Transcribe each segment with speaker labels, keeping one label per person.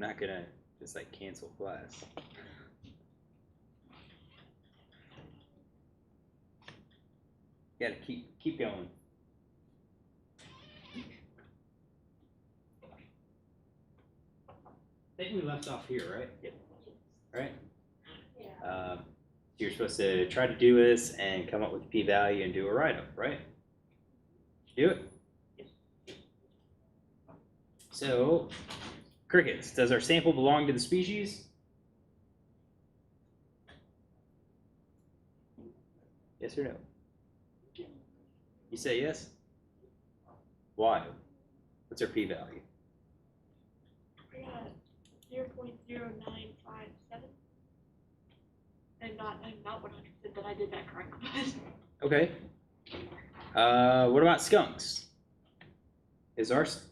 Speaker 1: not gonna just like cancel class. Gotta keep going. I think we left off here, right? Yep. Right?
Speaker 2: Yeah.
Speaker 1: You're supposed to try to do this and come up with a p-value and do a write-up, right? Do it. So, crickets, does our sample belong to the species? Yes or no? You say yes? Why? What's our p-value?
Speaker 2: 0.0957. I'm not 100% that I did that correctly.
Speaker 1: Okay. What about skunks? Is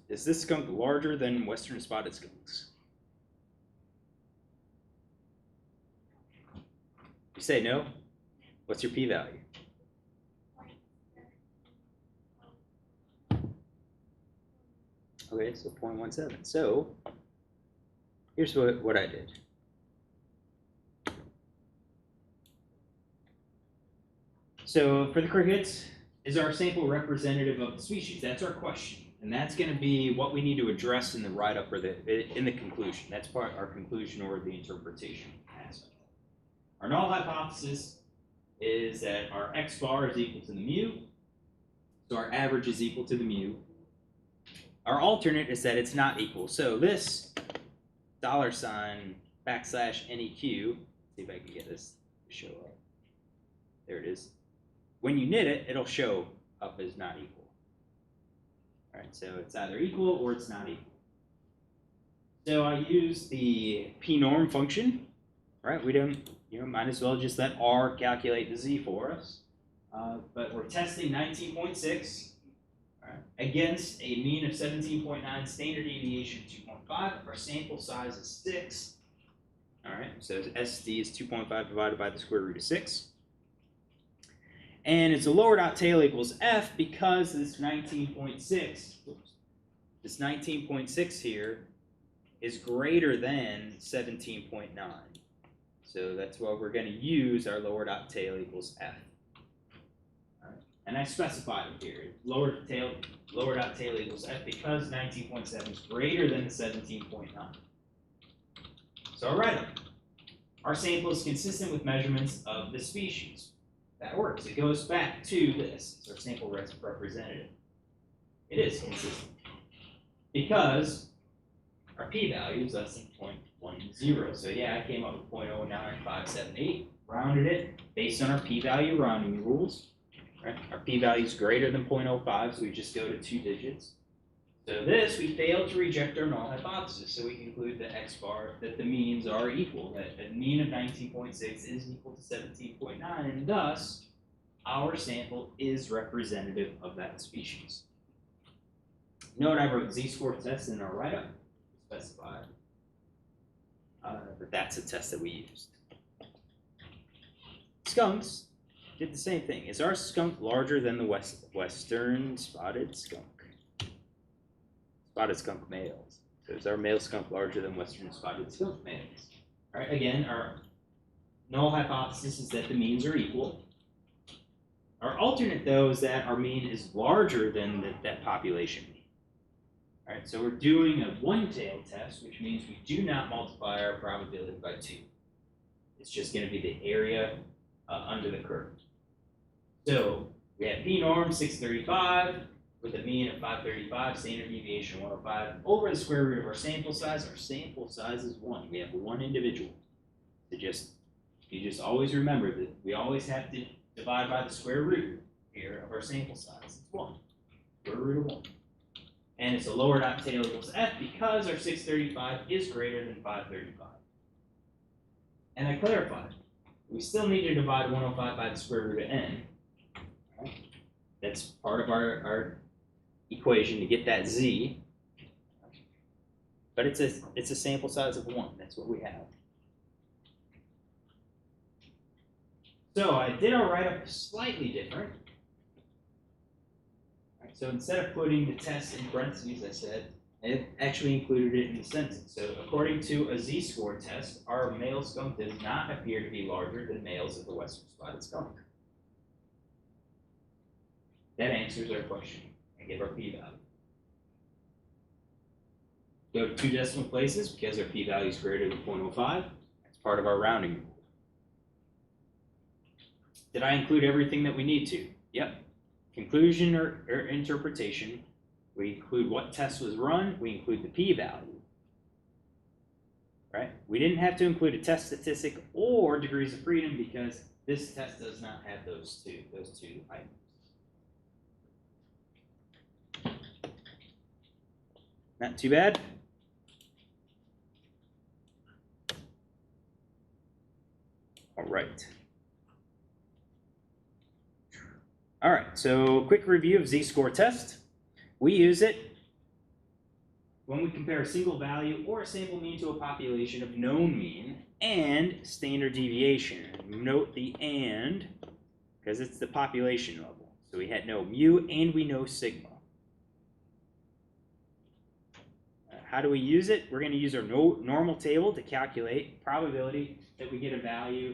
Speaker 1: this skunk larger than western spotted skunks? You say no? What's your p-value? Okay, so 0.17. So here's what I did. So for the crickets, is our sample representative of the species? That's our question. And that's going to be what we need to address in the write-up or in the conclusion. That's part our conclusion or the interpretation aspect. Our null hypothesis is that our x bar is equal to the mu. So our average is equal to the mu. Our alternate is that it's not equal. So this $\NEQ, see if I can get this to show up. There it is. When you knit it, it'll show up as not equal. All right, so it's either equal or it's not equal. So I use the p-norm function, right? We don't, might as well just let R calculate the z for us. But we're testing 19.6 against a mean of 17.9, standard deviation 2.5. Our sample size is 6. All right, so SD is 2.5 divided by the square root of 6. And it's a lower dot tail equals F because this 19.6 here is greater than 17.9. So that's why we're going to use our lower dot tail equals F. All right. And I specified it here. Lower dot tail equals F because 19.7 is greater than the 17.9. So all right, our sample is consistent with measurements of the species. That works. It goes back to this. It's our sample representative. It is consistent because our p-value is less than 0.10. So yeah, I came up with 0.09578, rounded it based on our p-value rounding rules. Right? Our p-value is greater than 0.05, so we just go to 2 digits. So this, we failed to reject our null hypothesis, so we conclude that x bar, that the means are equal, that a mean of 19.6 is equal to 17.9, and thus, our sample is representative of that species. Note I wrote z-score test in our write-up, specified, but that's a test that we used. Skunks did the same thing. Is our skunk larger than the western spotted skunk? Spotted skunk males. So is our male skunk larger than western spotted skunk males? All right, again, our null hypothesis is that the means are equal. Our alternate, though, is that our mean is larger than that population mean. All right, so we're doing a one-tailed test, which means we do not multiply our probability by 2. It's just going to be the area under the curve. So we have p-norm 635. With a mean of 535, standard deviation 105, over the square root of our sample size. Our sample size is 1. We have one individual. So you just always remember that we always have to divide by the square root here of our sample size. It's 1. Square root of 1. And it's a lower dot tail equals F because our 635 is greater than 535. And I clarified. We still need to divide 105 by the square root of n. Right? That's part of our equation to get that z, but it's a sample size of 1. That's what we have. So I did our write-up slightly different. Right, so instead of putting the test in parentheses, I said It actually included it in the sentence. So according to a z-score test, our male skunk does not appear to be larger than males of the western spotted skunk. That answers our question and give our p-value. Go to 2 decimal places because our p-value is greater than 0.05. That's part of our rounding rule. Did I include everything that we need to? Yep. Conclusion or interpretation. We include what test was run. We include the p-value. Right? We didn't have to include a test statistic or degrees of freedom because this test does not have those two items. Not too bad. All right. All right, so quick review of z-score test. We use it when we compare a single value or a sample mean to a population of known mean and standard deviation. Note the and, because it's the population level. So we had no mu and we know sigma. How do we use it? We're going to use our normal table to calculate probability that we get a value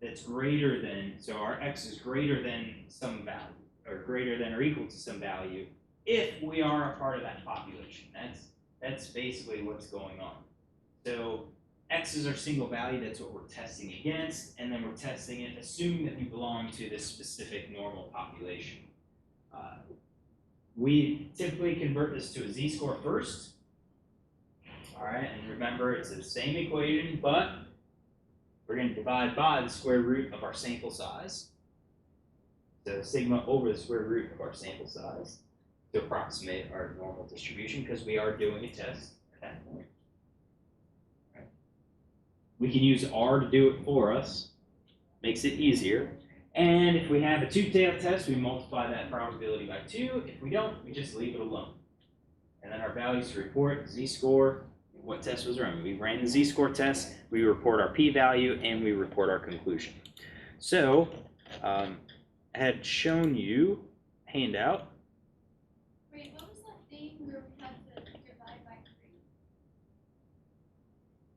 Speaker 1: that's greater than, so our x is greater than some value, or greater than or equal to some value, if we are a part of that population. That's basically what's going on. So x is our single value, that's what we're testing against, and then we're testing it assuming that we belong to this specific normal population. We typically convert this to a z-score first. All right, and remember it's the same equation, but we're going to divide by the square root of our sample size. So sigma over the square root of our sample size to approximate our normal distribution because we are doing a test at that point. Right. We can use R to do it for us, makes it easier. And if we have a two-tailed test, we multiply that probability by 2. If we don't, we just leave it alone. And then our values to report, z-score, what test was run. We ran the z-score test, we report our p-value, and we report our conclusion. So, I had shown you a handout.
Speaker 2: Wait, what was that thing where we had to divide by 3?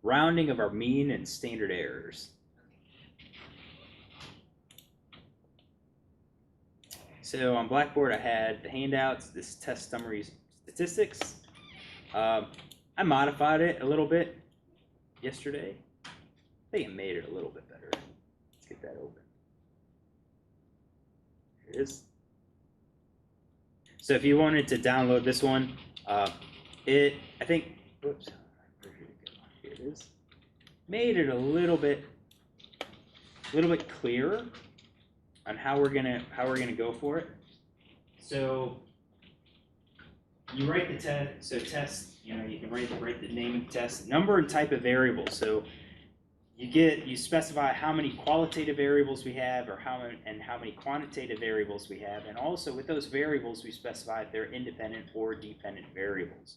Speaker 1: Rounding of our mean and standard errors. So on Blackboard, I had the handouts, this test summary statistics. I modified it a little bit yesterday. I think I made it a little bit better. Let's get that open. Here it is. So if you wanted to download this one, I think, whoops, where did it go? Here it is. Made it a little bit clearer on how we're gonna go for it. So you write the test. So test, you can write the name of the test, number and type of variables. So you specify how many qualitative variables we have, or how many quantitative variables we have, and also with those variables we specify if they're independent or dependent variables.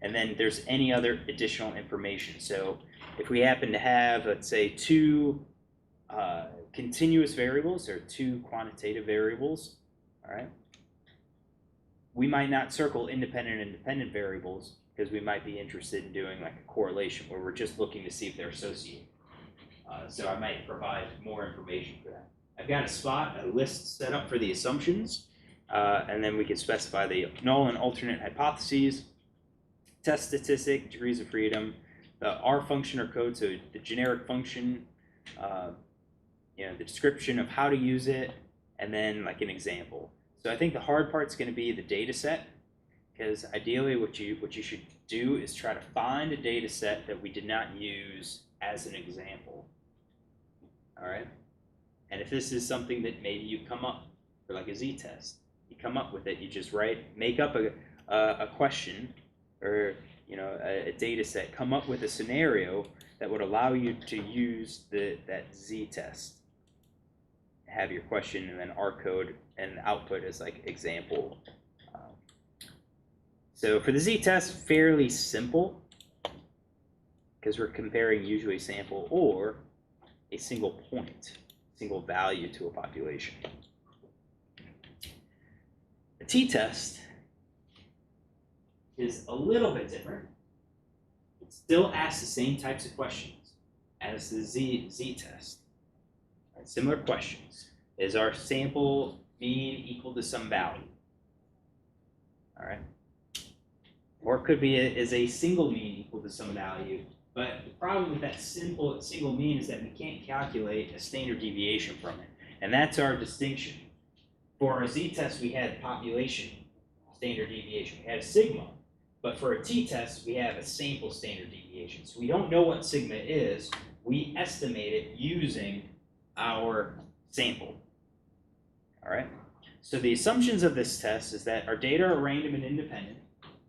Speaker 1: And then there's any other additional information. So if we happen to have, let's say, 2 continuous variables or 2 quantitative variables, all right, we might not circle independent and dependent variables because we might be interested in doing like a correlation where we're just looking to see if they're associated. So I might provide more information for that. I've got a list set up for the assumptions, and then we can specify the null and alternate hypotheses, test statistic, degrees of freedom, the R function or code, so the generic function, the description of how to use it, and then like an example. So I think the hard part's going to be the data set, because ideally what you should do is try to find a data set that we did not use as an example. All right? And if this is something that maybe you come up for like a z-test, you come up with it, you just make up a question or a data set, come up with a scenario that would allow you to use that z-test. Have your question and then R code and output as like example. So for the z-test, fairly simple because we're comparing usually sample or a single point, single value to a population. The t-test is a little bit different. It still asks the same types of questions as the z-test. Right, similar questions. Is our sample mean equal to some value? All right. Or it could be is a single mean equal to some value. But the problem with that single mean is that we can't calculate a standard deviation from it. And that's our distinction. For our z-test, we had population standard deviation. We had a sigma. But for a t-test, we have a sample standard deviation. So we don't know what sigma is. We estimate it using our sample. All right? So the assumptions of this test is that our data are random and independent,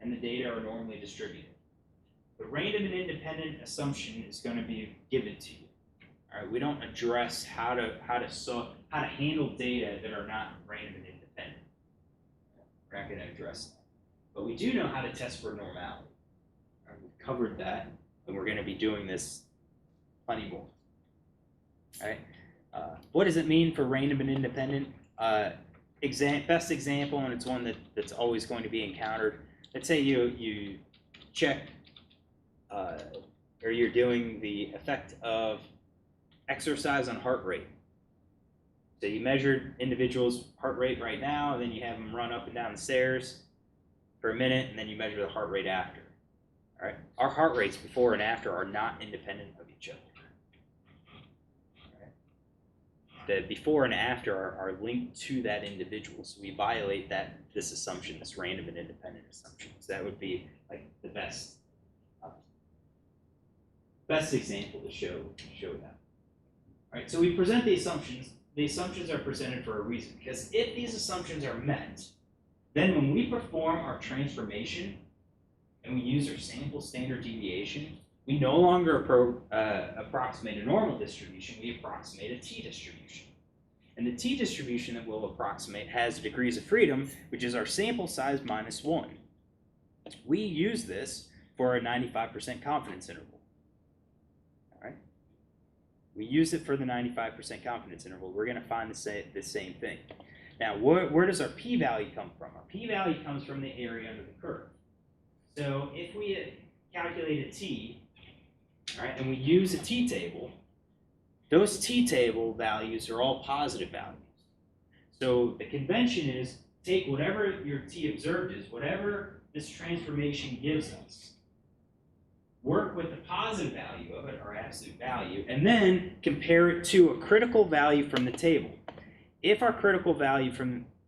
Speaker 1: and the data are normally distributed. The random and independent assumption is going to be given to you. All right? We don't address how to handle data that are not random and independent. We're not going to address that. But we do know how to test for normality. Right, we've covered that, and we're going to be doing this plenty more. All right. What does it mean for random and independent? Best example, and it's one that's always going to be encountered. Let's say you check, or you're doing the effect of exercise on heart rate. So you measured individuals' heart rate right now, and then you have them run up and down the stairs for a minute, and then you measure the heart rate after. All right, our heart rates before and after are not independent of each other. All right? The before and after are linked to that individual, so we violate this assumption, this random and independent assumption. So that would be like the best example to show that. All right, so we present the assumptions. The assumptions are presented for a reason, because if these assumptions are met, then when we perform our transformation and we use our sample standard deviation, we no longer approximate a normal distribution, we approximate a t-distribution. And the t-distribution that we'll approximate has degrees of freedom, which is our sample size minus 1. We use this for a 95% confidence interval. All right? We use it for the 95% confidence interval. We're going to find the same thing. Now, where does our p-value come from? Our p-value comes from the area under the curve. So if we calculate a t, all right, and we use a t-table, those t-table values are all positive values. So the convention is take whatever your t observed is, whatever this transformation gives us, work with the positive value of it, our absolute value, and then compare it to a critical value from the table. If our critical value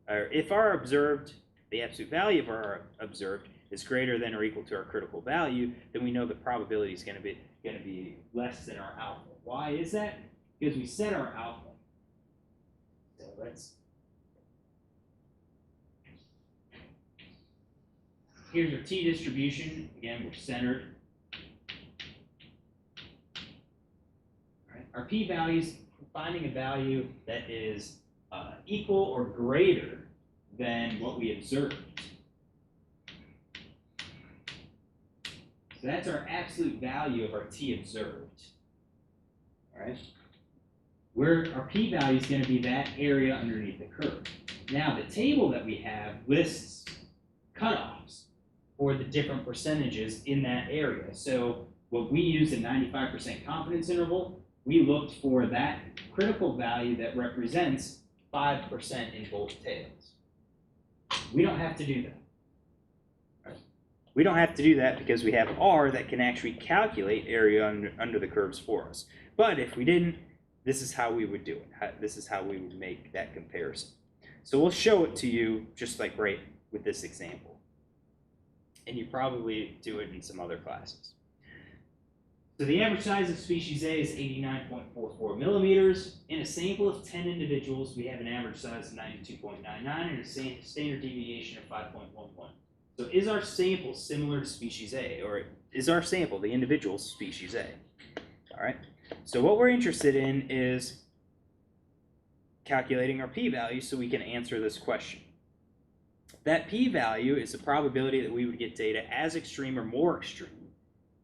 Speaker 1: if our observed, the absolute value of our observed is greater than or equal to our critical value, then we know the probability is going to be less than our alpha. Why is that? Because we set our alpha. So here's our t-distribution. Again, we're centered. All right. Our p-values, finding a value that is equal or greater than what we observed. So that's our absolute value of our t observed. All right? Where our p-value is going to be that area underneath the curve. Now, the table that we have lists cutoffs for the different percentages in that area. So what we use a 95% confidence interval, we looked for that critical value that represents 5% in both tails. We don't have to do that. Right? We don't have to do that because we have R that can actually calculate area under the curves for us. But if we didn't, this is how we would do it. This is how we would make that comparison. So we'll show it to you just like right with this example. And you probably do it in some other classes. So the average size of species A is 89.44 millimeters. In a sample of 10 individuals, we have an average size of 92.99 and a standard deviation of 5.11. So is our sample similar to species A, or is our sample, the individual, species A? All right. So what we're interested in is calculating our p-value so we can answer this question. That p-value is the probability that we would get data as extreme or more extreme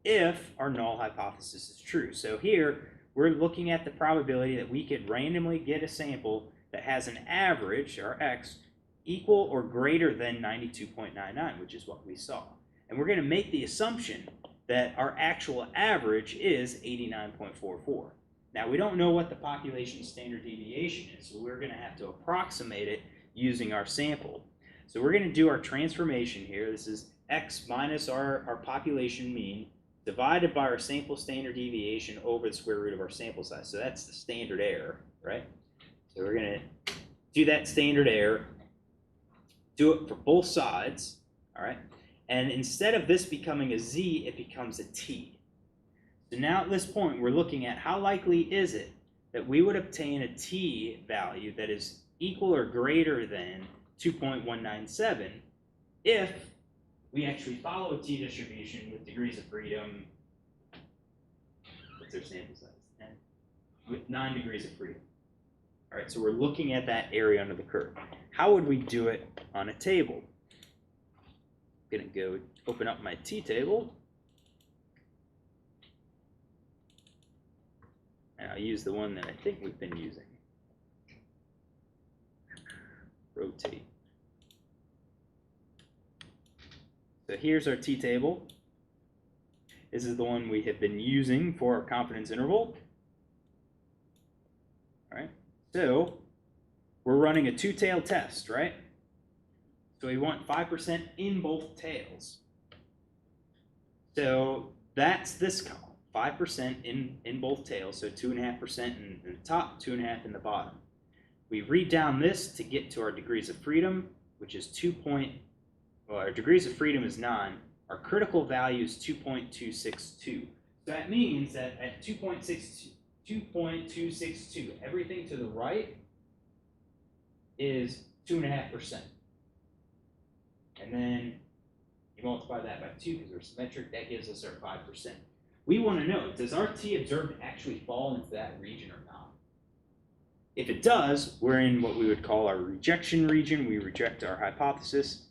Speaker 1: if our null hypothesis is true. So here, we're looking at the probability that we could randomly get a sample that has an average, or x, equal or greater than 92.99, which is what we saw. And we're going to make the assumption that our actual average is 89.44. Now, we don't know what the population standard deviation is, so we're going to have to approximate it using our sample. So we're going to do our transformation here. This is x minus our population mean divided by our sample standard deviation over the square root of our sample size. So that's the standard error, right? So we're going to do that standard error, do it for both sides, all right? And instead of this becoming a z, it becomes a t. So now at this point, we're looking at how likely is it that we would obtain a t value that is equal or greater than 2.197 if we actually follow a t distribution with degrees of freedom. What's their sample size? 10. With 9 degrees of freedom. All right, so we're looking at that area under the curve. How would we do it on a table? I'm going to go open up my t-table. And I'll use the one that I think we've been using. Rotate. So here's our t-table. This is the one we have been using for our confidence interval. All right. So we're running a two-tailed test, right? So we want 5% in both tails. So that's this column, 5% in both tails, so 2.5% in the top, 2.5% in the bottom. We read down this to get to our degrees of freedom, which is our degrees of freedom is 9. Our critical value is 2.262. So that means that at 2.262, everything to the right is 2.5%. And then you multiply that by 2 because we're symmetric, that gives us our 5%. We want to know, does our t observed actually fall into that region or not? If it does, we're in what we would call our rejection region. We reject our hypothesis.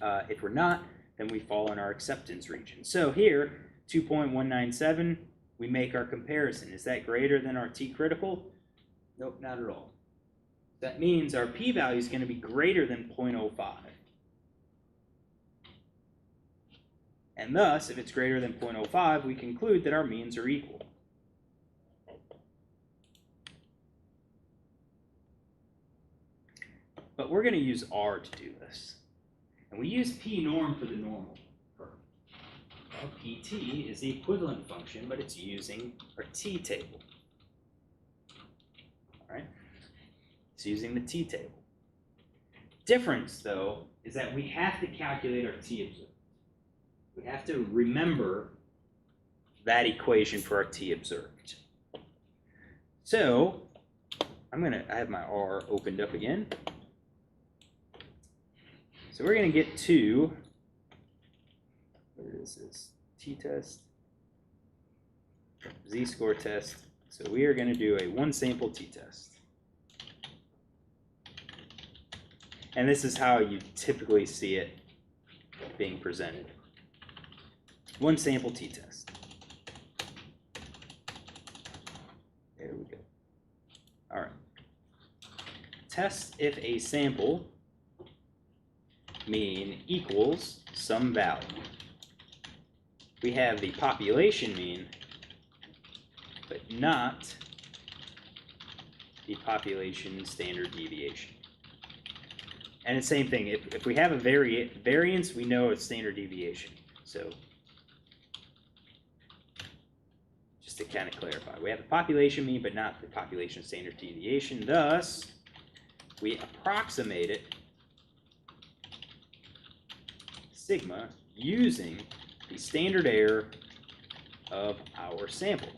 Speaker 1: If we're not, then we fall in our acceptance region. So here, 2.197, we make our comparison. Is that greater than our t critical? Nope, not at all. That means our p-value is going to be greater than 0.05. And thus, if it's greater than 0.05, we conclude that our means are equal. But we're going to use R to do this. And we use p norm for the normal curve. Well, pt is the equivalent function, but it's using our t-table. All right? It's using the t-table. Difference, though, is that we have to calculate our t observed. We have to remember that equation for our t observed. So I have my R opened up again. So we're going to get to, what is this? T-test, z-score test. So we are going to do a one-sample t-test. And this is how you typically see it being presented. One sample t-test. There we go. All right. Test if a sample mean equals some value. We have the population mean, but not the population standard deviation. And the same thing, if we have a variance, we know it's standard deviation. So just to kind of clarify, we have the population mean, but not the population standard deviation. Thus, we approximate it sigma using the standard error of our sample.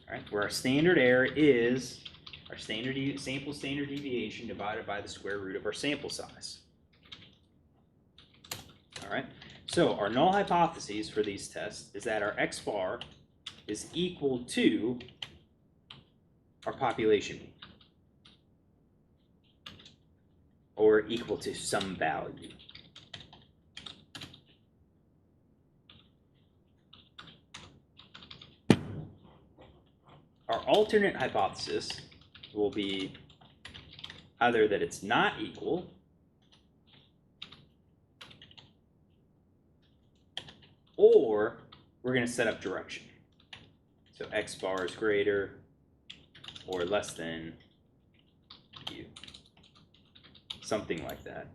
Speaker 1: All right, where our standard error is our sample standard deviation divided by the square root of our sample size. All right, so our null hypotheses for these tests is that our x bar is equal to our population mean, or equal to some value. Our alternate hypothesis will be either that it's not equal, or we're going to set up direction. So x bar is greater or less than u. Something like that.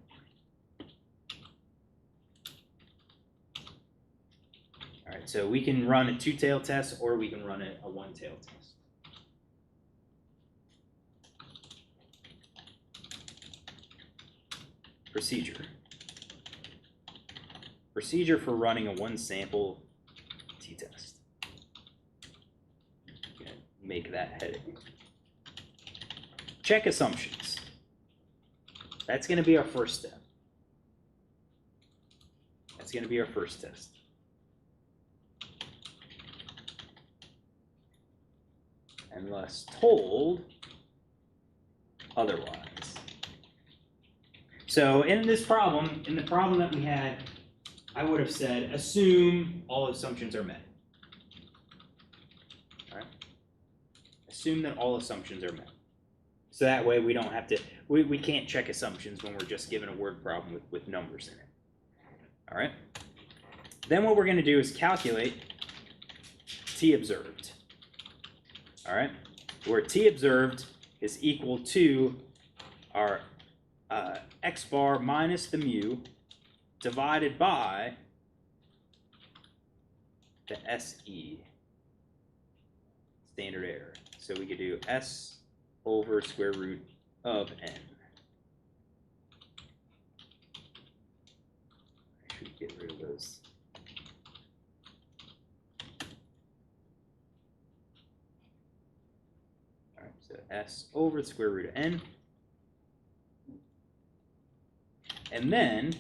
Speaker 1: All right, so we can run a two-tail test or we can run a one-tail test. Procedure. Procedure for running a one-sample t-test. Make that heading. Check assumptions. That's going to be our first step. That's going to be our first test. Unless told otherwise. So in this problem, in the problem that we had, I would have said assume all assumptions are met. All right? Assume that all assumptions are met. So that way we don't have to, we can't check assumptions when we're just given a word problem with numbers in it. All right? Then what we're going to do is calculate t observed. All right? Where t observed is equal to our x bar minus the mu divided by the SE, standard error. So we could do S over square root of n. I should get rid of those. All right, so S over the square root of n. And then,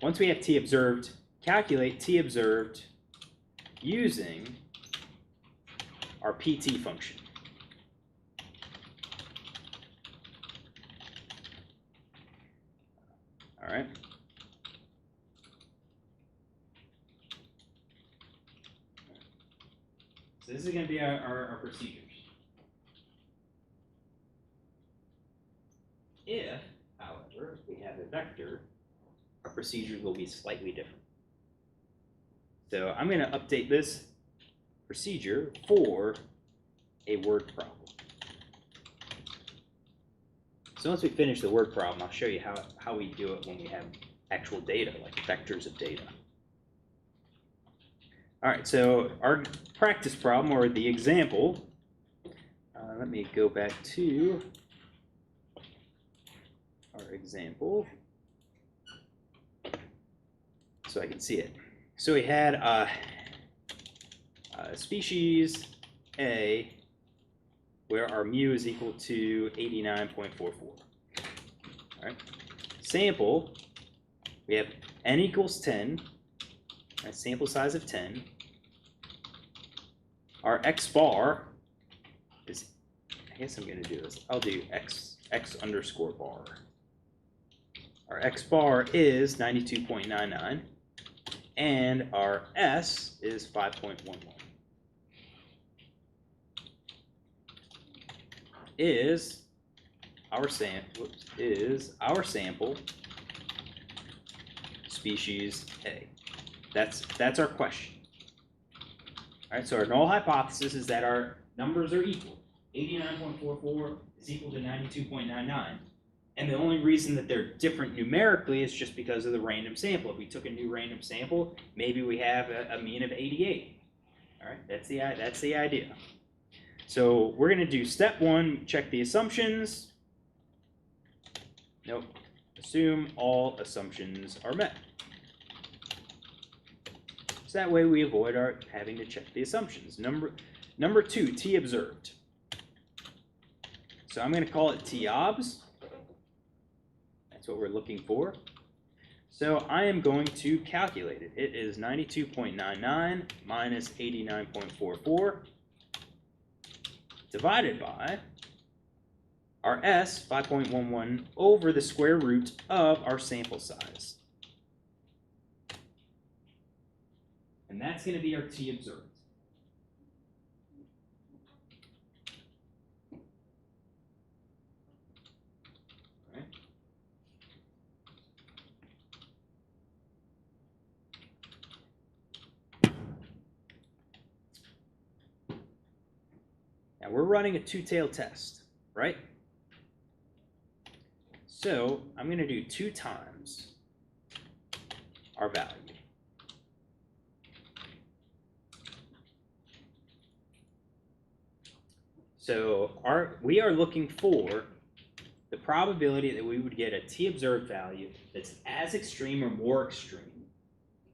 Speaker 1: once we have t observed, calculate t observed using our PT function. All right. So this is going to be our procedures. If, however, we have a vector, our procedures will be slightly different. So I'm going to update this procedure for a word problem. So once we finish the word problem, I'll show you how we do it when we have actual data, like vectors of data. All right, so our practice problem, or the example, let me go back to our example so I can see it. So we had species A, where our mu is equal to 89.44. All right. Sample, we have n equals 10, a sample size of 10. Our x bar is, I guess I'm going to do this. I'll do x underscore bar. Our x bar is 92.99, and our s is 5.11. Is our sample species A. That's our question. All right, so our null hypothesis is that our numbers are equal. 89.44 is equal to 92.99. And the only reason that they're different numerically is just because of the random sample. If we took a new random sample, maybe we have a mean of 88. All right, that's the idea. So we're going to do step one, check the assumptions. Nope. Assume all assumptions are met. So that way we avoid having to check the assumptions. Number two, t observed. So I'm going to call it t obs. That's what we're looking for. So I am going to calculate it. It is 92.99 minus 89.44 divided by our s, 5.11, over the square root of our sample size. And that's going to be our t observed. All right. Now we're running a two-tailed test, right? So I'm going to do 2 times our value. So we are looking for the probability that we would get a t-observed value that's as extreme or more extreme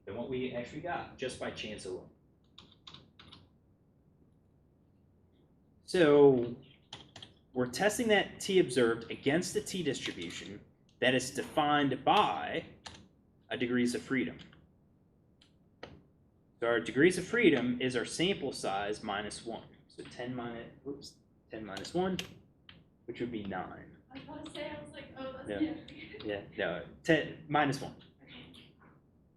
Speaker 1: than what we actually got just by chance alone. So we're testing that t-observed against the t-distribution that is defined by a degrees of freedom. So our degrees of freedom is our sample size minus 1. So 10 minus 1, which would be 9.
Speaker 2: I was about to say, I was like, oh, that's
Speaker 1: No.
Speaker 2: different.
Speaker 1: Yeah, no, 10 minus 1.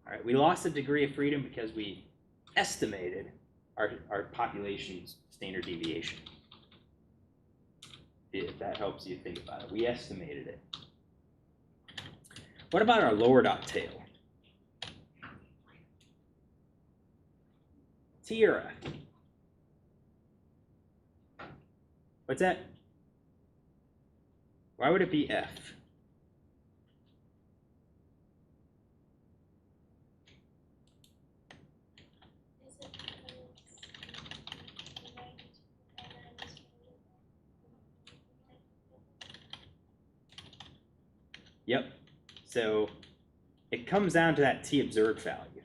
Speaker 1: All right, we lost a degree of freedom because we estimated our population's standard deviation. If that helps you think about it, we estimated it. What about our lower dot tail? T or F? What's that? Why would it be F? Yep. So it comes down to that t-observed value.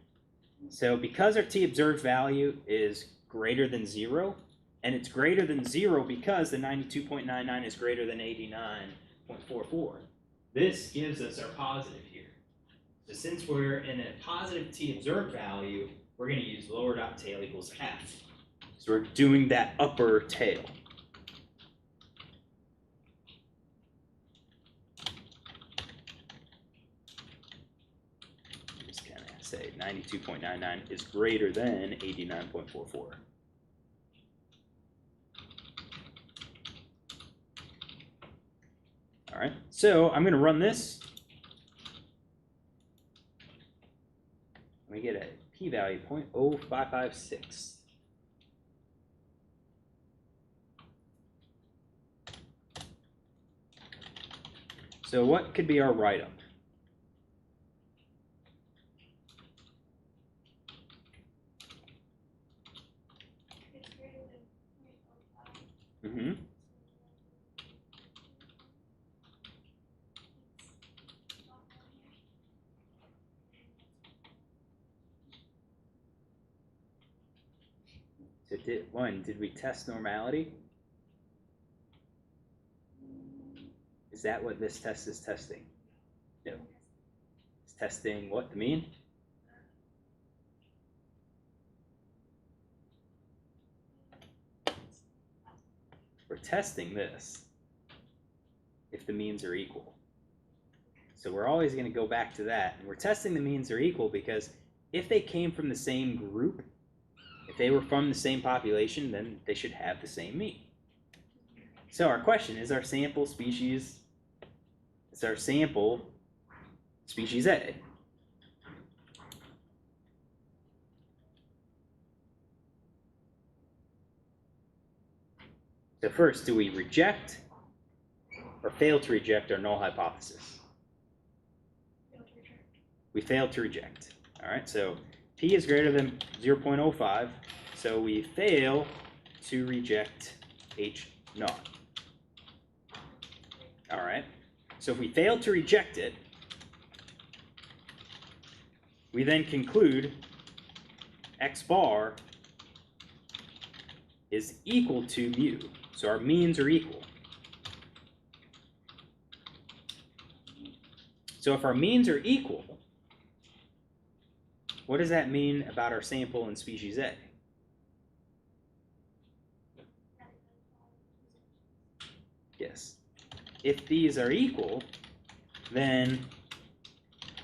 Speaker 1: So because our t-observed value is greater than 0, and it's greater than 0 because the 92.99 is greater than 89.44, this gives us our positive here. So since we're in a positive t-observed value, we're going to use lower dot tail equals F. So we're doing that upper tail. Just kind of say 92.99 is greater than 89.44. All right, so I'm going to run this. We get a p-value 0.0556. So what could be our write-up?
Speaker 2: It's greater than 0.05.
Speaker 1: Mm-hmm. So did we test normality? Is that what this test is testing? No. It's testing what? The mean? We're testing this if the means are equal. So we're always going to go back to that. And we're testing the means are equal because if they came from the same group, if they were from the same population, then they should have the same mean. So our question is our sample species A. So first, do we reject or fail to reject our null hypothesis? We fail to reject. All right, so p is greater than 0.05, so we fail to reject h naught. All right, so if we fail to reject it, we then conclude x bar is equal to mu. So our means are equal. So if our means are equal, what does that mean about our sample in species A? Yes. If these are equal, then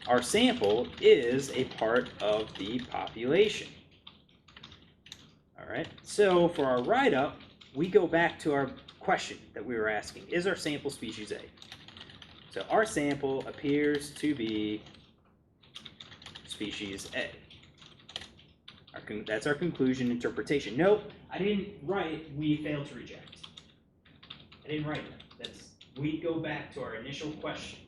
Speaker 1: our sample is a part of the population. All right, so for our write-up, we go back to our question that we were asking. Is our sample species A? So our sample appears to be species A. That's our conclusion interpretation. Nope, I didn't write we failed to reject. I didn't write that. We go back to our initial question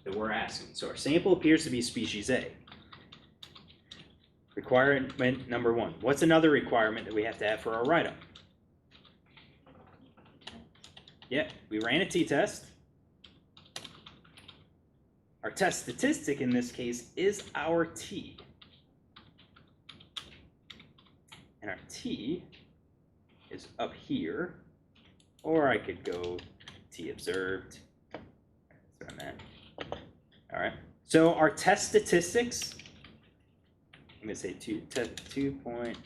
Speaker 1: that we're asking. So our sample appears to be species A. Requirement number 1. What's another requirement that we have to have for our write-up? Yeah, we ran a t-test. Our test statistic in this case is our t. And our t is up here, or I could go t observed. That's what I meant. All right, so our test statistics, I'm gonna say 2 point.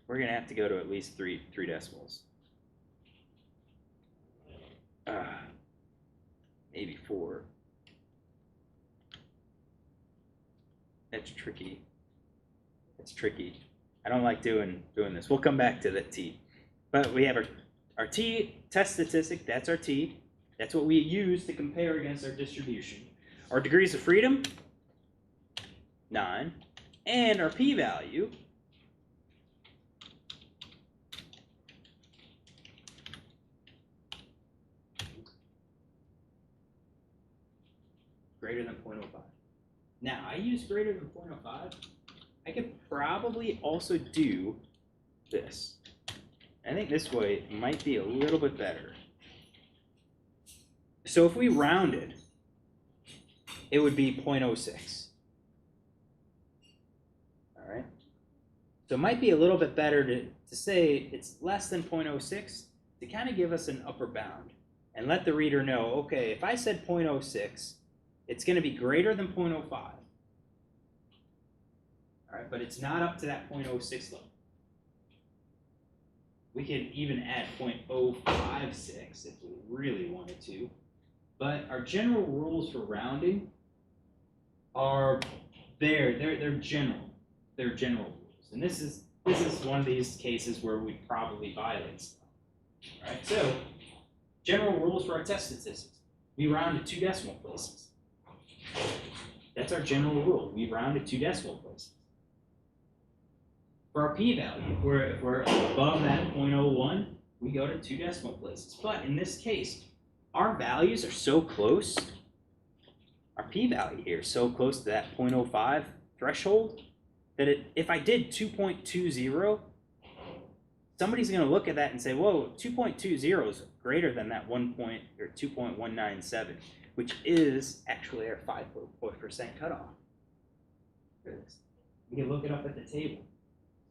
Speaker 1: We're gonna have to go to at least three decimals. Maybe 4. That's tricky. That's tricky. I don't like doing this. We'll come back to the t. But we have our t test statistic. That's our t. That's what we use to compare against our distribution. Our degrees of freedom, 9. And our p-value, greater than 0.05. Now, I use greater than 0.05. I could probably also do this. I think this way might be a little bit better. So if we rounded, it would be 0.06. All right. So it might be a little bit better to say it's less than 0.06 to kind of give us an upper bound and let the reader know, okay, if I said 0.06, it's going to be greater than 0.05. All right, but it's not up to that 0.06 level. We can even add 0.056 if we really wanted to. But our general rules for rounding are they're general. They're general rules. And this is one of these cases where we probably violate stuff. All right, so general rules for our test statistics. We round to 2 decimal places. That's our general rule. We round to 2 decimal places. For our p-value, if we're above that 0.01, we go to 2 decimal places. But in this case, our values are so close, our p-value here is so close to that 0.05 threshold, that if I did 2.20, somebody's going to look at that and say, whoa, 2.20 is greater than that 2.197, which is actually our 5% cutoff. We can look it up at the table.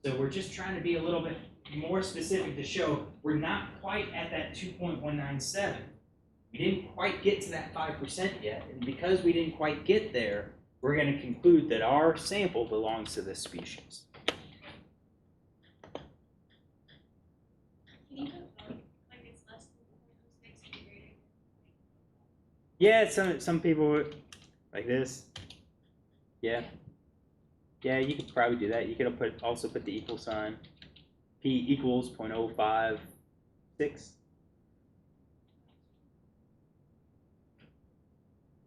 Speaker 1: So we're just trying to be a little bit more specific to show we're not quite at that 2.197. We didn't quite get to that 5% yet. And because we didn't quite get there, we're going to conclude that our sample belongs to this species.
Speaker 2: Can you put like it's less than 0.06 and greater?
Speaker 1: Yeah, some people like this. Yeah. Yeah, you could probably do that. You could also put the equal sign. P equals 0.056.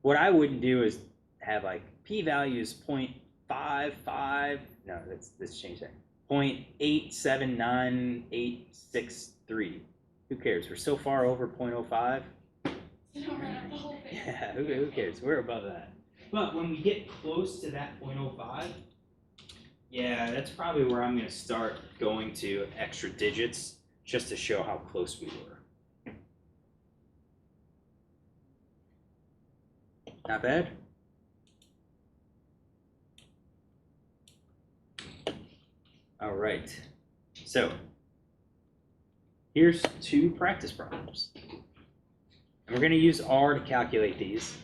Speaker 1: What I wouldn't do is have like p-values 0.55. No, let's change that. 0.879863. Who cares? We're so far over 0.05. Yeah, who cares? We're above that. But when we get close to that 0.05, yeah, that's probably where I'm going to start going to extra digits just to show how close we were. Not bad? All right. So here's 2 practice problems. And we're going to use R to calculate these.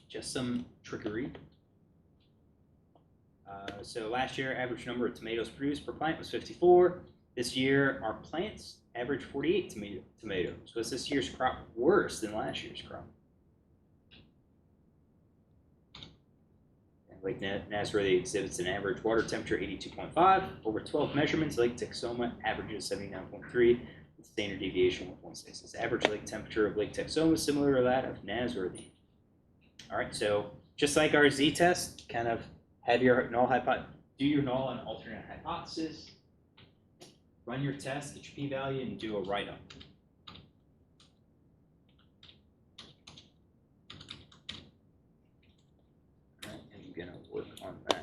Speaker 1: Just some trickery. So last year, average number of tomatoes produced per plant was 54. This year, our plants average 48 tomatoes. So is this year's crop worse than last year's crop? And Lake Nasworthy exhibits an average water temperature 82.5. Over 12 measurements, Lake Texoma averages 79.3, with standard deviation 1.6. This average lake temperature of Lake Texoma is similar to that of Nasworthy. All right, so just like our z-test, kind of have your null do your null and alternate hypothesis, run your test, get your p-value, and do a write-up. All right, and I'm gonna work on that.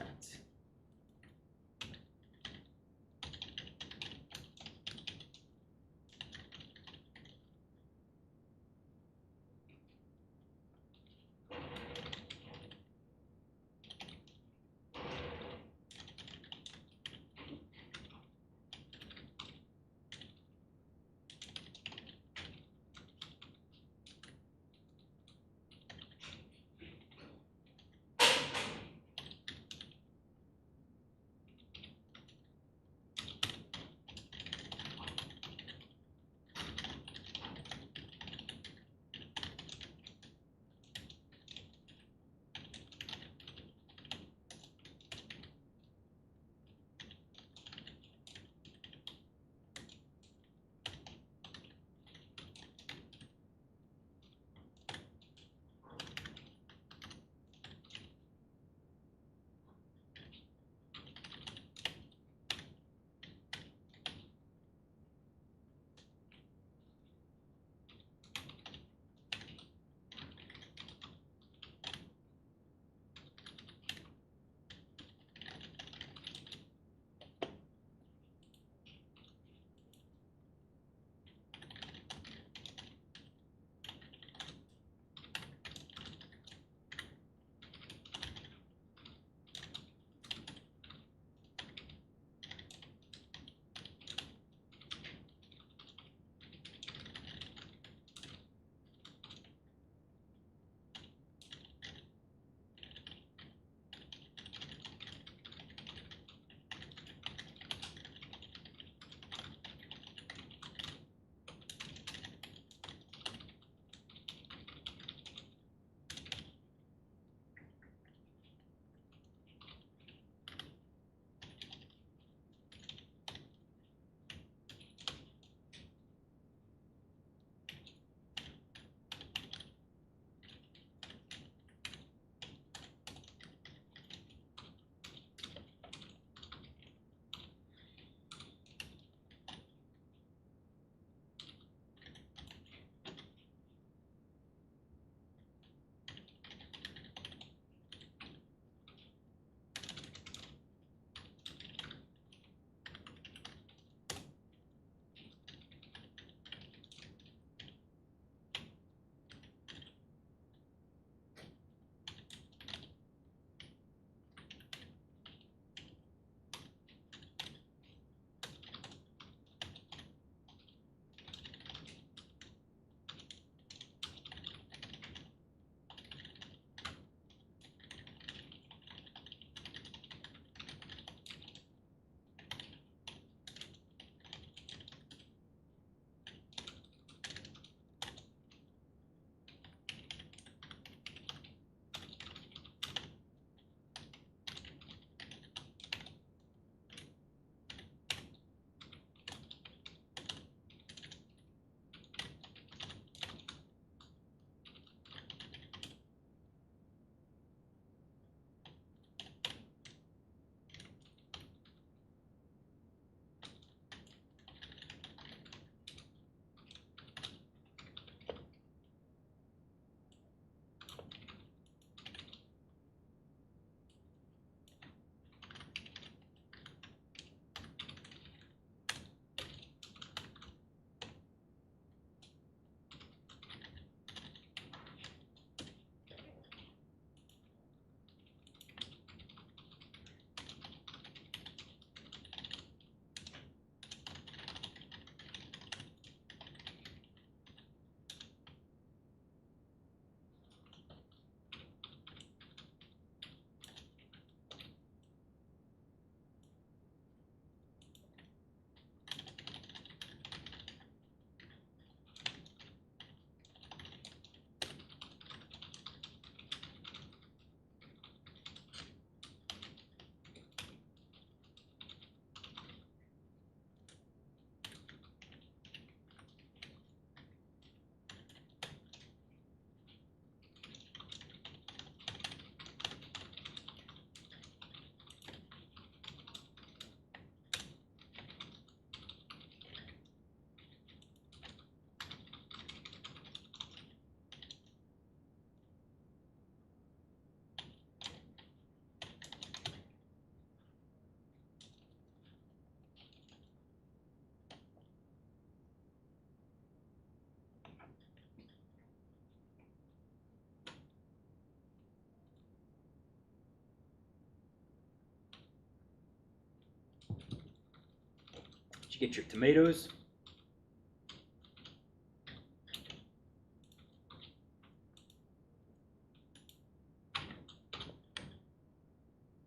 Speaker 1: Did you get your tomatoes?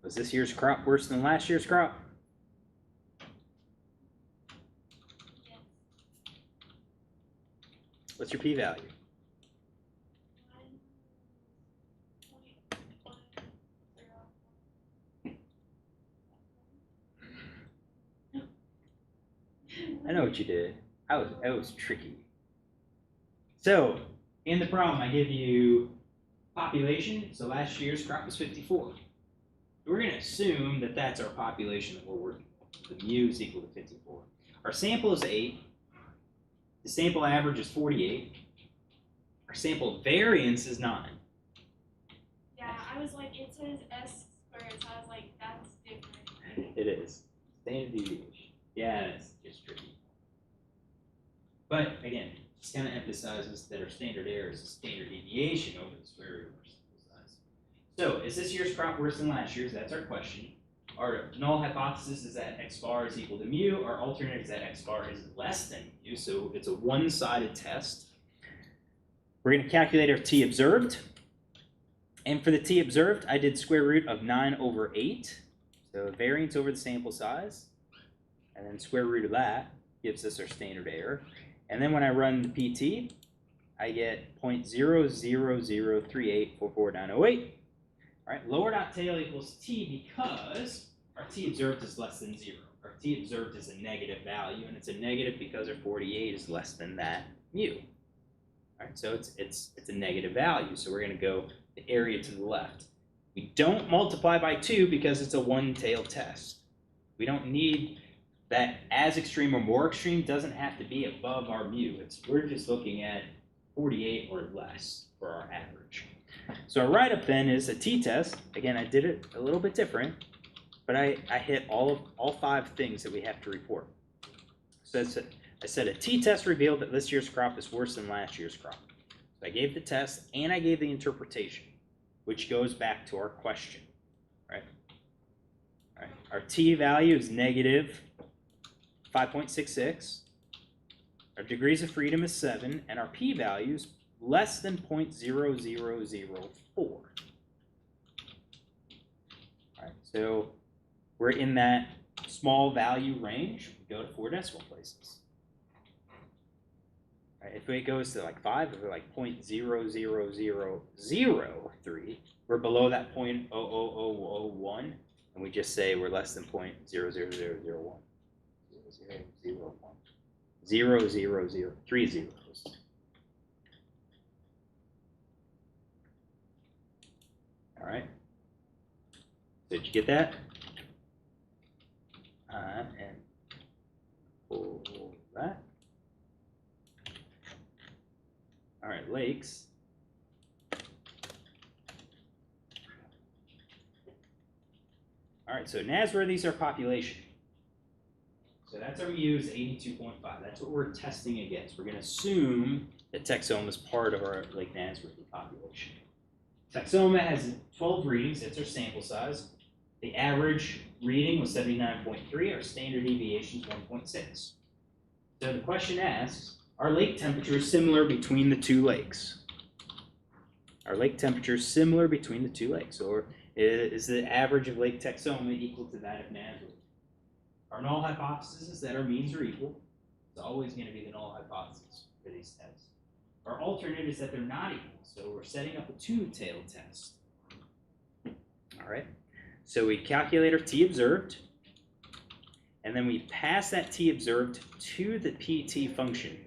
Speaker 1: Was this year's crop worse than last year's crop?
Speaker 2: Yes.
Speaker 1: What's your p-value?
Speaker 2: 1.10.
Speaker 1: I know what you did. That was tricky. So, in the problem, I give you population. So last year's crop was 54. We're going to assume that that's our population that we're working with. The mu is equal to 54. Our sample is 8. The sample average is 48. Our sample variance is 9.
Speaker 2: Yeah, I was like, it says S squared, so I was like, that's different.
Speaker 1: It is. Standard deviation. Yeah, it's just tricky. But again, just kind of emphasizes that our standard error is a standard deviation over the square root of our sample size. So, is this year's crop worse than last year's? That's our question. Our null hypothesis is that x bar is equal to mu. Our alternate is that x bar is less than mu. So it's a one-sided test. We're going to calculate our t observed. And for the t observed, I did square root of 9 over 8. So variance over the sample size. And then square root of that gives us our standard error. And then when I run the PT, I get 0.0003844.908. All right, lower dot tail equals t because our t observed is less than 0. Our t observed is a negative value, and it's a negative because our 48 is less than that mu. All right, so it's a negative value, so we're going to go the area to the left. We don't multiply by 2 because it's a one-tailed test. We don't need that as extreme or more extreme. Doesn't have to be above our mu. We're just looking at 48 or less for our average. So our write-up then is a t-test. Again, I did it a little bit different, but I hit all 5 things that we have to report. So I said a t-test revealed that this year's crop is worse than last year's crop. So I gave the test and I gave the interpretation, which goes back to our question, right? All right. Our t value is negative 5.66. Our degrees of freedom is 7, and our p-value is less than 0.0004. All right, so we're in that small value range. We go to 4 decimal places. All right, if it goes to like 5, if we're like 0.00003, we're below that 0.00001, and we just say we're less than 0.00001. 0, 0, 0, 3 zeros. All right. So did you get that? And pull that. All right, lakes. All right, so Nasworthy's our population. So that's our mu is 82.5. That's what we're testing against. We're going to assume that Texoma is part of our Lake Nasworthy population. Texoma has 12 readings. That's our sample size. The average reading was 79.3. Our standard deviation is 1.6. So the question asks, are lake temperatures similar between the two lakes? Are lake temperatures similar between the two lakes? Or is the average of Lake Texoma equal to that of Nasworthy? Our null hypothesis is that our means are equal. It's always going to be the null hypothesis for these tests. Our alternate is that they're not equal, so we're setting up a two-tailed test. All right, so we calculate our t observed, and then we pass that t observed to the pt function,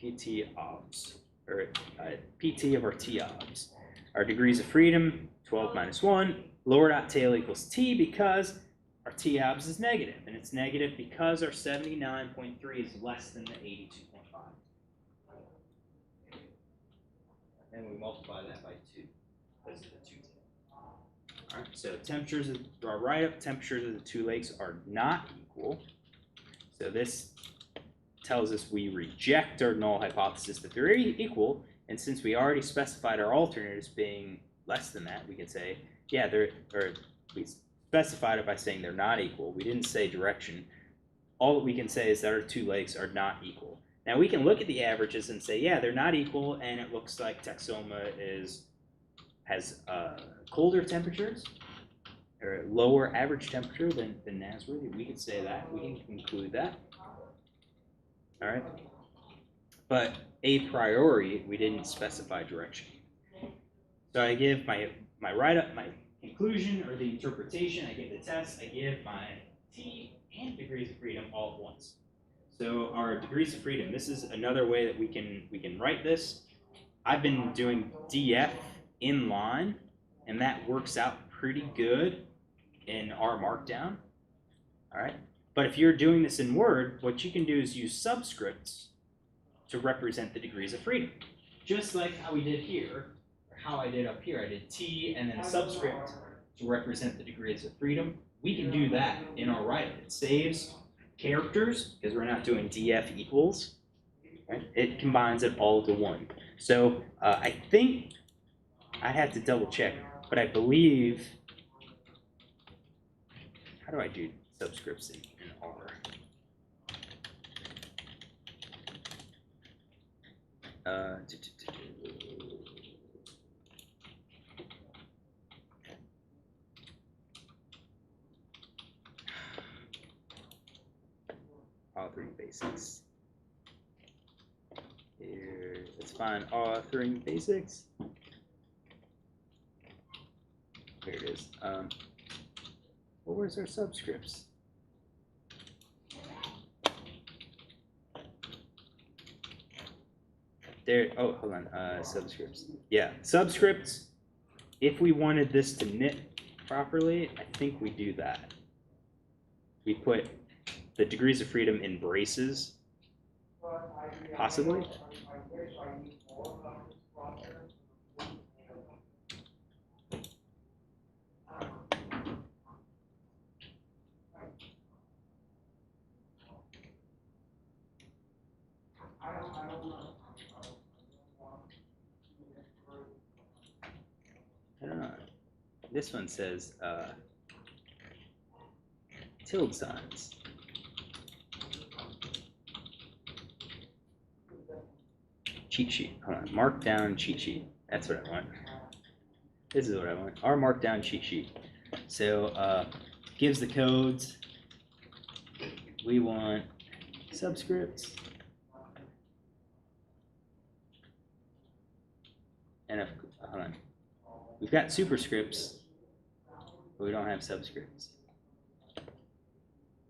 Speaker 1: pt obs, or pt of our t obs. Our degrees of freedom, 12 minus 1, lower dot tail equals t because our t obs is negative, and it's negative because our 79.3 is less than the 82.5. And we multiply that by 2 because of the two-tail. All right, so temperatures of our write-up temperatures of the two lakes are not equal. So this tells us we reject our null hypothesis that they're equal, and since we already specified our alternate as being less than that, we can say, yeah, we specified it by saying they're not equal. We didn't say direction. All that we can say is that our two lakes are not equal. Now we can look at the averages and say, yeah, they're not equal, and it looks like Texoma has colder temperatures or lower average temperature than Nasworthy. We could say that. We can conclude that. All right. But a priori, we didn't specify direction. So I give my write-up, my conclusion or the interpretation, I give the test, I give my T and degrees of freedom all at once. So our degrees of freedom, this is another way that we can write this. I've been doing DF in line, and that works out pretty good in our markdown. All right. But if you're doing this in Word, what you can do is use subscripts to represent the degrees of freedom. Just like how we did here, or how I did up here. I did T and then a subscript to represent the degrees of freedom. We can do that in our write-up. It saves characters because we're not doing DF equals. Right? It combines it all to one. So I think I'd have to double check, but I believe, how do I do subscripts in R? Authoring basics. Here, let's find authoring basics. Here it is. Well, where's our subscripts? There. Oh, hold on. Subscripts. Yeah, subscripts. If we wanted this to knit properly, I think we do that. We put the degrees of freedom in braces, possibly. I don't know. This one says tilde signs. Cheat sheet. Hold on. Markdown cheat sheet. That's what I want. This is what I want. Our markdown cheat sheet. So gives the codes. We want subscripts. And if, hold on. We've got superscripts, but we don't have subscripts.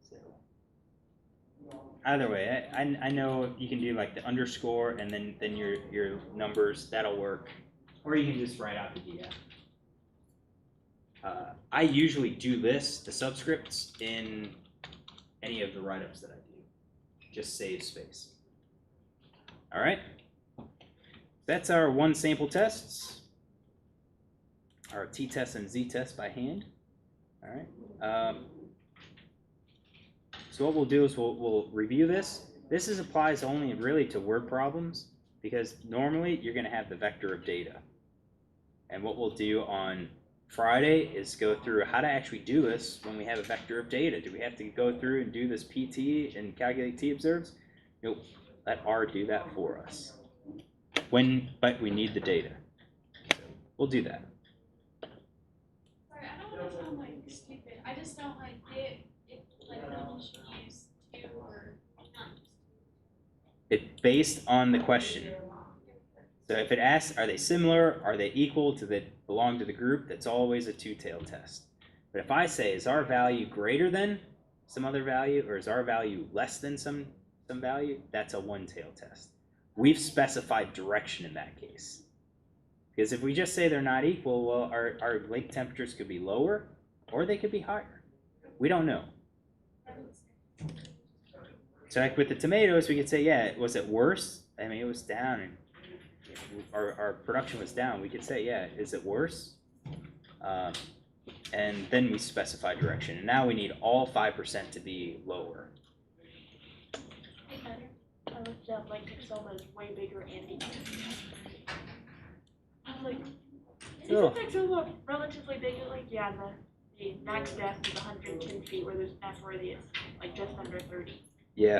Speaker 1: So either way, I know you can do like the underscore and then your numbers. That'll work, or you can just write out the DF. I usually do this, the subscripts, in any of the write-ups that I do. Just save space. All right. That's our one sample tests. Our t-test and z-test by hand. All right. So what we'll do is we'll review this. This applies only really to word problems because normally you're going to have the vector of data. And what we'll do on Friday is go through how to actually do this when we have a vector of data. Do we have to go through and do this PT and calculate t-observes? Nope. Let R do that for us. But we need the data. So we'll do that.
Speaker 2: Sorry, I don't want to sound like stupid. I just don't like it if like no should use two or not.
Speaker 1: It's based on the question. So if it asks, are they similar? Are they equal to belong to the group? That's always a two-tailed test. But if I say, is our value greater than some other value, or is our value less than some value? That's a one-tailed test. We've specified direction in that case. Because if we just say they're not equal, well, our lake temperatures could be lower, or they could be higher. We don't know. So like with the tomatoes, we could say, yeah, was it worse? I mean, it was down, and our production was down. We could say, yeah, is it worse? And then we specify direction. And now we need all 5% to be lower.
Speaker 3: I looked up like Texoma is way bigger and deeper. I was like, isn't Texoma relatively bigger? Like, yeah, the max depth is 110 feet, where there's F where it's like just under 30.